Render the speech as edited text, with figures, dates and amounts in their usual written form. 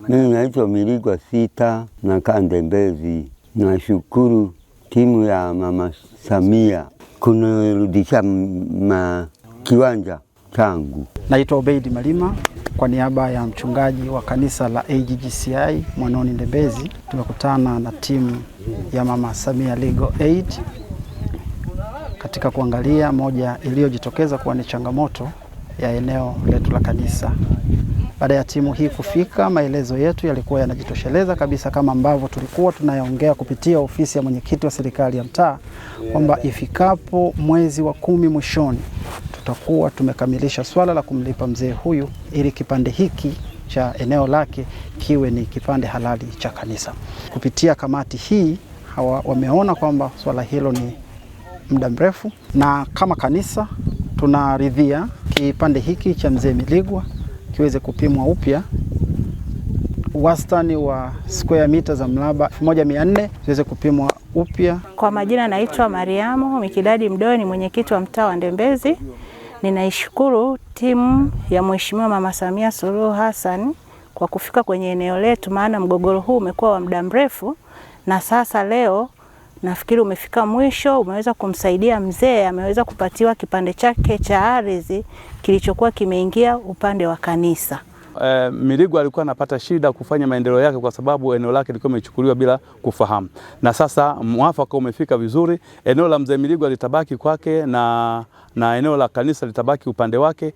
Mimi naitwa Miligwa Sita na Ndembezi. Nashukuru timu ya Mama Samia kunirudisha kiwanja changu. Naitwa Obeidi Malima kwa niaba ya mchungaji wa kanisa la AGGCI Mwanoni Ndembezi. Tumekutana na timu ya Mama Samia Legal Aid katika kuangalia moja iliyojitokeza kuwa ni changamoto ya eneo letu la kanisa. Baada ya timu hii kufika, maelezo yetu yalikuwa yanajitosheleza kabisa kama ambavyo tulikuwa tunayaongea kupitia ofisi ya mwenyekiti wa serikali ya mtaa kwamba ifikapo mwezi wa 10 mwishoni tutakuwa tumekamilisha swala la kumlipa mzee huyu ili kipande hiki cha eneo lake kiwe ni kipande halali cha kanisa. Kupitia kamati hii wameona kwamba swala hilo ni muda mrefu, na kama kanisa tunaridhia kipande hiki cha mzee Miligwa kiweze kupimwa upya, wastani wa square mita za mraba 1400 ziweze kupimwa upya. Kwa majina naitwa Mariamu Mikidadi Mdoe, ni mwenyekiti wa mtaa wa Ndembezi. Ninaishukuru timu ya Mheshimiwa Mama Samia Suluhu Hassan kwa kufika kwenye eneo letu, maana mgogoro huu umekuwa wa muda mrefu na sasa leo nafikiri umefika mwisho. Umeweza kumsaidia mzee, ameweza kupatiwa kipande chake cha ardhi kilichokuwa kimeingia upande wa kanisa. Miligwa alikuwa anapata shida kufanya maendeleo yake kwa sababu eneo lake lilikuwa limechukuliwa bila kufahamu. Na sasa mwafaka umefika vizuri, eneo la mzee Miligwa litabaki kwake na eneo la kanisa litabaki upande wake.